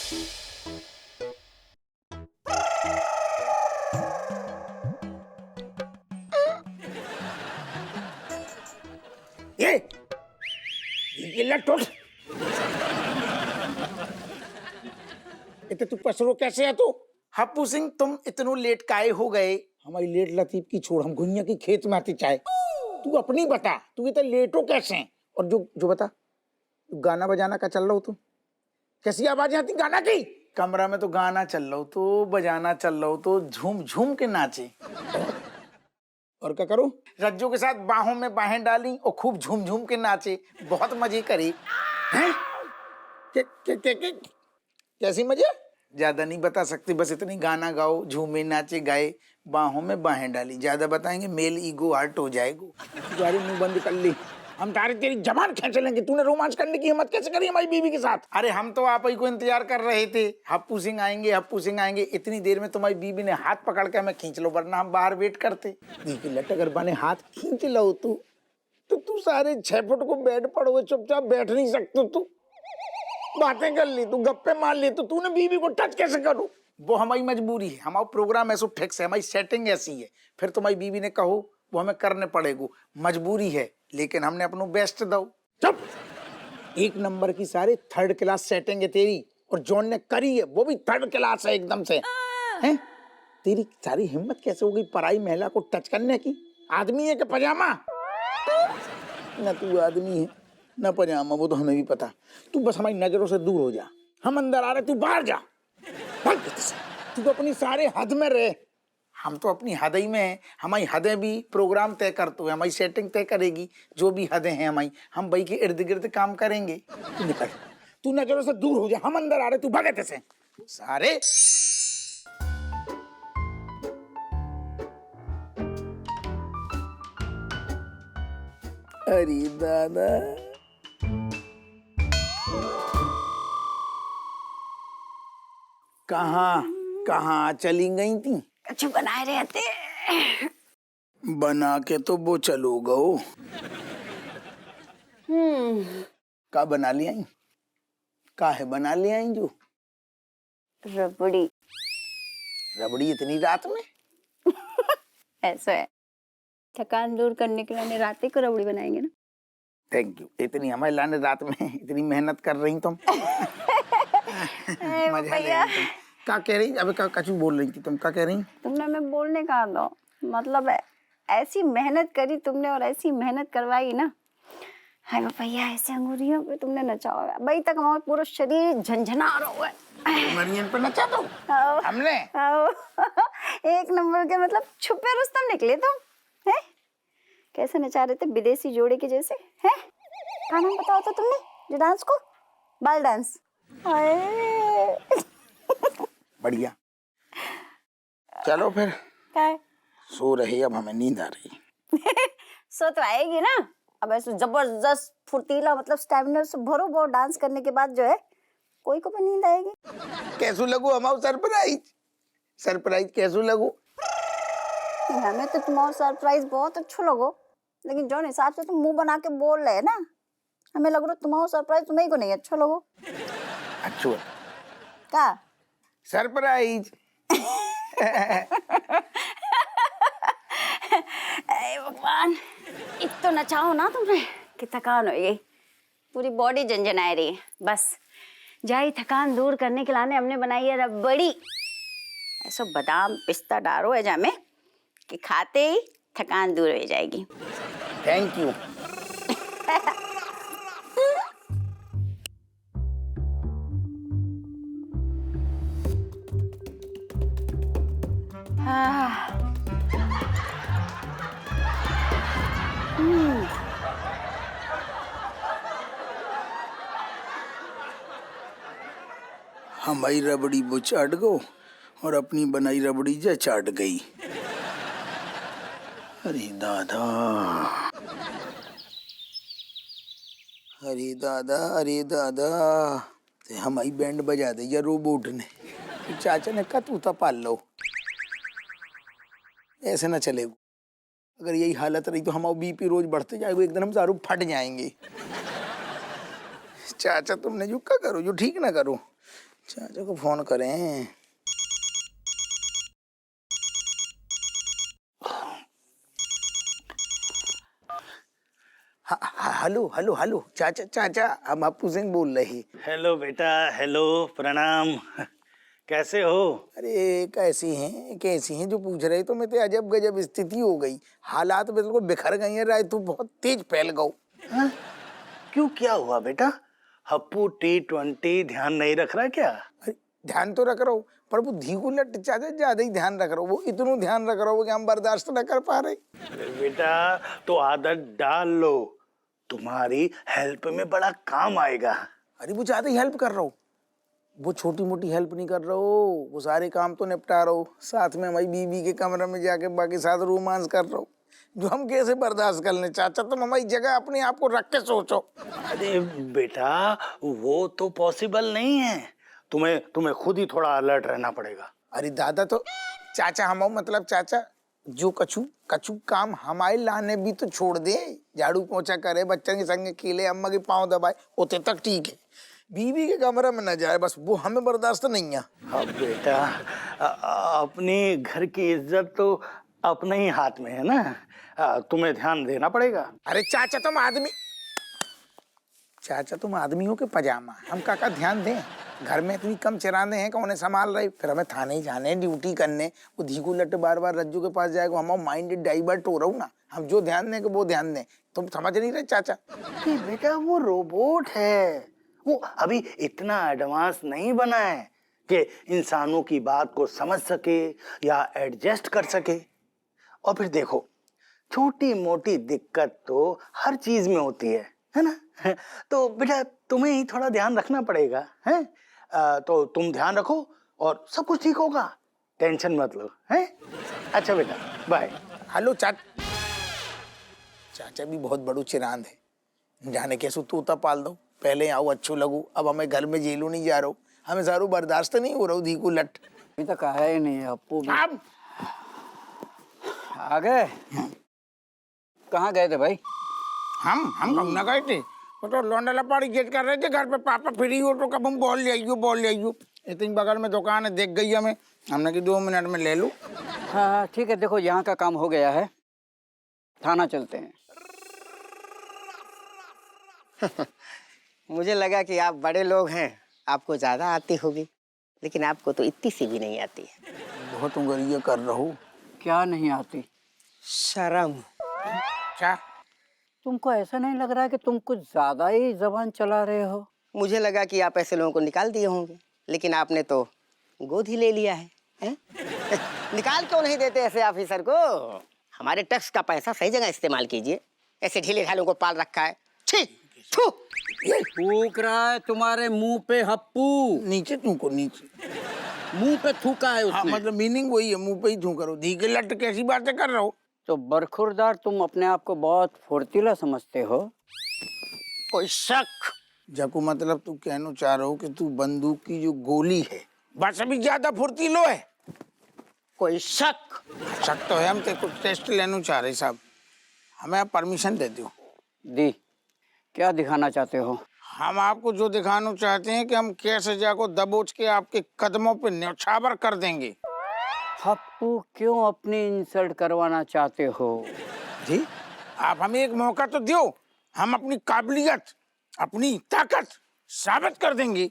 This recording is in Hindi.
ये लट्टू इतने तू पसरो कैसे है तू? हप्पू सिंह, तुम इतनो लेट काहे हो गए? हमारी लेट लतीफ की छोड़, हम गुइया की खेत में आती चाहे। तू अपनी बता, तू इतना लेटो कैसे है? और जो जो बता, गाना बजाना का चल रहा हो तू? कैसी आवाज आती गाना की? कमरा में तो गाना चल रहा हो, तो बजाना चल रहा हो, तो झूम झूम के नाचे। और क्या करूं? रज्जू के साथ बाहों में बाहें डाली और खूब झूम झूम के नाचे, बहुत मजे करे। हैं? कैसी मजे? ज्यादा नहीं बता सकते, बस इतनी गाना गाओ, झूमे नाचे गाए, बाहों में बाहें डाली। ज्यादा बताएंगे मेल ईगो हर्ट हो जाएगा। तुम्हारी मुंह बंद कर ली, हम तारे तेरी जबान खींच लेंगे। तूने रोमांच करने की हिम्मत कैसे करी हमारी बीवी के साथ? अरे हम तो आप ही को इंतजार कर रहे थे, हप्पू सिंह आएंगे, हप्पू सिंह आएंगे। इतनी देर में तुम्हारी बीवी ने हाथ पकड़ के हमें खींच लो, वरना हम बाहर वेट करते। लट अगर बने हाथ खींच लो तो तू सारे 6 फुट को बेड पर हुए चुपचाप बैठ नहीं सकते। तू बातें कर ली, तू गप्पे मार ली, तो तूने बीवी को टच कैसे करूं? वो हमारी मजबूरी है, हमारा प्रोग्राम ऐसा फिक्स है, हमारी सेटिंग ऐसी है। फिर तुम्हारी बीवी ने कहो वो हमें करने पड़ेगा, मजबूरी है, लेकिन हमने अपनो बेस्ट दो। चुप! 1 नंबर की सारी 3rd क्लास सेटिंग है तेरी, और जॉन ने करी है वो भी 3rd क्लास है एकदम से। हैं? तेरी सारी हिम्मत कैसे हो गई पराई महिला को टच करने की? आदमी है कि पजामा? न तू आदमी है न पजामा, वो तो हमें भी पता। तू बस हमारी नजरों से दूर हो जा, हम अंदर आ रहे, तू बाहर जा। तू अपनी सारे हद में रहे। हम तो अपनी हद ही में हैं, हमारी हदें भी प्रोग्राम तय करते हुए, हमारी सेटिंग तय करेगी। जो भी हदें हैं हमारी, हम भाई के इर्द गिर्द काम करेंगे। तू निकल, तू नजरों से दूर हो जा, हम अंदर आ रहे, तू भागे कैसे? सारे अरे दादा, कहाँ कहाँ चली गई थी? कुछ बनाए रहते। बना के तो वो चलो गो। का बना लिया? का है बना लिया जो? रबड़ी। रबड़ी इतनी रात में? ऐसा है, थकान दूर करने के लिए रात को रबड़ी बनाएंगे ना। Thank you. इतनी हमारे लाने रात में इतनी मेहनत कर रही तुम। मजा ले रही तुम। क्या कह रही? अबे क्या कछु बोल रही थी तुम? क्या कह रही? तुमने मैं बोलने का दो मतलब है, ऐसी मेहनत करी तुमने और ऐसी मेहनत करवाई ना। हाय भैया, ऐसे अंगूरियों पे तुमने नचाओ भाई, तक हमारा पूरा शरीर झंझना रहा है। मरियन पे नचा दो हमने। एक नंबर के मतलब छुपे रुस्तम निकले तुम। हैं? कैसे नचा रहे थे विदेशी जोड़े के जैसे? हैं? क्या नाम बताओ तो तुमने जो डांस को? बाल डांस। बढ़िया। चलो फिर क्या है? सो रहे, अब हमें नींद आ रही। सो तो आएगी ना। अब ऐसे जबरदस्त फुर्तीला मतलब स्टैमिना से भरो भरो डांस करने के बाद जो है कोई को भी नींद आएगी। कैसू लगू हमारा सरप्राइज? सरप्राइज कैसू लगू? हमें तो तुम्हारा सरप्राइज बहुत अच्छा लगो, लेकिन जो हिसाब से तुम मुंह बना के बोल रहे हैं ना, हमें लग रहा है तुम्हारा सरप्राइज तुम्हें को नहीं अच्छा लगो। अच्छा क्या सरप्राइज? अरे भगवान, इतना नचाओ ना तुमने कि थकान हो गई, पूरी बॉडी झंझना रही है। बस जाई थकान दूर करने के लिए हमने बनाई है रबड़ी। ऐसा बादाम पिस्ता डालो है जामे कि खाते ही थकान दूर हो जाएगी। Thank you. हमारी रबड़ी वो चाट गो और अपनी बनाई रबड़ी जा चाट गई। अरे दादा, अरे दादा, अरे दादा, ते हमारी बैंड बजा दे या रोबोट ने। चाचा ने कहा तू पाल लो, ऐसे ना चलेगा। अगर यही हालत रही तो हमारा बीपी रोज बढ़ते जाएगा, एक दिन हम दारू फट जाएंगे। चाचा तुमने जो क्या करो जो ठीक ना करो, चाचा को फोन करें। हेलो हेलो हेलो चाचा चाचा, हम अप्पू सिंह बोल रहे। हेलो बेटा, हेलो, प्रणाम। कैसे हो? अरे कैसी हैं जो पूछ रहे, तो मैं तो अजब गजब स्थिति हो गई, हालात बिल्कुल बिखर गई हैं। राय तू बहुत तेज फैल गओ। हाँ? क्यों, क्या हुआ बेटा? हप्पू T20 ध्यान नहीं रख रहा क्या? अरे ध्यान तो रख रहा हूँ, पर वो धीकू लट चाचा ज्यादा ही ध्यान रख रहा हूँ। वो इतना ध्यान रख रहा हूँ कि हम बर्दाश्त न कर पा रहे। अरे बेटा, तो आदत डाल लो, तुम्हारी हेल्प में बड़ा काम आएगा। अरे वो ज्यादा ही हेल्प कर रहा हूँ, वो छोटी मोटी हेल्प नहीं कर रहा हूँ, वो सारे काम तो निपटा रहा हूँ। साथ में हमारी बीवी के कमरे में जाके बाकी साथ रोमांस कर रहा हूँ, जो हम कैसे बर्दाश्त कर लें। चाचा तुम हमारी जगह अपने आप को रख के सोचो। अरे बेटा, वो तो पॉसिबल नहीं है, तुम्हें खुद ही थोड़ा अलर्ट रहना पड़ेगा। अरे दादा तो चाचा हम मतलब चाचा जो कछु कछु काम हमारे लाने भी तो छोड़ दे। झाड़ू पोछा करे, बच्चों के संग खेले, अम्मा के पाँव दबाए, उतने तक ठीक है। बीवी के कमरे में न जाए, बस वो हमें बर्दाश्त नहीं है। अब बेटा, अपने घर की इज्जत तो अपने ही हाथ में है ना, तुम्हें ध्यान देना पड़ेगा। अरे चाचा तुम आदमियों के पजामा, हम काका ध्यान दें। घर में इतनी कम चिरांदे हैं कि उन्हें संभाल रहे, फिर हमें थाने जाने, ड्यूटी करने। वो धीकू लट बार बार रज्जू के पास जाएगा, हमारा माइंड डाइवर्ट हो रहा हूँ ना। हम जो ध्यान दें कि वो ध्यान दें। तुम समझ नहीं रहे चाचा? कि बेटा वो रोबोट है, वो अभी इतना एडवांस नहीं बना है कि इंसानों की बात को समझ सके या एडजस्ट कर सके। और फिर देखो, छोटी मोटी दिक्कत तो हर चीज में होती है ना? तो बेटा तुम्हें ही थोड़ा ध्यान रखना पड़ेगा, है? तो तुम ध्यान रखो और सब कुछ ठीक होगा, टेंशन मत लो, है? अच्छा बेटा, बाय। हेलो चाचा भी बहुत बड़ू चिरांद है, जाने कैसे तोता पाल दो। पहले आओ अच्छू लगू, अब हमें घर में जेलू नहीं जा रहा हूँ, हमें सारू बर्दाश्त नहीं हो रहा हूँ। धीकू लट अभी तक आया ही नहीं है अप्पू भी। अब आ गए? कहाँ गए थे भाई? हम कहूँ गए थे, वो तो लौंडा लपाड़ी गेट कर रहे थे घर पे। पापा फ्री हो तो कब हम बोल ले आइयो। इतनी बगल में दुकान है, देख गई हमें, हमने कि 2 मिनट में ले लूं। हाँ ठीक है, देखो यहाँ का काम हो गया है, थाना चलते हैं। मुझे लगा कि आप बड़े लोग हैं, आपको ज्यादा आती होगी, लेकिन आपको तो इतनी सी भी नहीं आती है। बहुत उंगलियां कर रहा हूँ। क्या नहीं आती? शर्म। क्या? तुमको ऐसा नहीं लग रहा है कि तुम कुछ ज्यादा ही जबान चला रहे हो? मुझे लगा कि आप ऐसे लोगों को निकाल दिए होंगे, लेकिन आपने तो गोद ही ले लिया है? निकाल क्यों नहीं देते ऐसे ऑफिसर को? हमारे टैक्स का पैसा सही जगह इस्तेमाल कीजिए, ऐसे ढीले ढालों को पाल रखा है। छी, थू। थूक रहा है तुम्हारे मुंह पे हप्पू, नीचे थूको, नीचे। मुंह पे थूका है हाँ उसने। मतलब मीनिंग वही है, मुंह पे ही थू करो। धीके लट कैसी बातें कर रहा हो? तो बरखुरदार, तुम अपने आप को बहुत फुर्तीला समझते हो? कोई शक? जको मतलब तू कहना चाह रहा हो कि तू बंदूक की जो गोली है बस अभी ज्यादा फुर्तीलो है? कोई शक? शक तो है, हम तेरे को टेस्ट लेना चाह रहे साहब, हमें आप परमिशन दे दो। दी, क्या दिखाना चाहते हो? हम आपको जो दिखाना चाहते हैं कि हम कैसे जाको दबोच के आपके कदमों पे न्यौछावर कर देंगे। हप्पू क्यों अपनी इंसल्ट करवाना चाहते हो? जी आप हमें एक मौका तो दो, हम अपनी काबिलियत, अपनी ताकत साबित कर देंगे।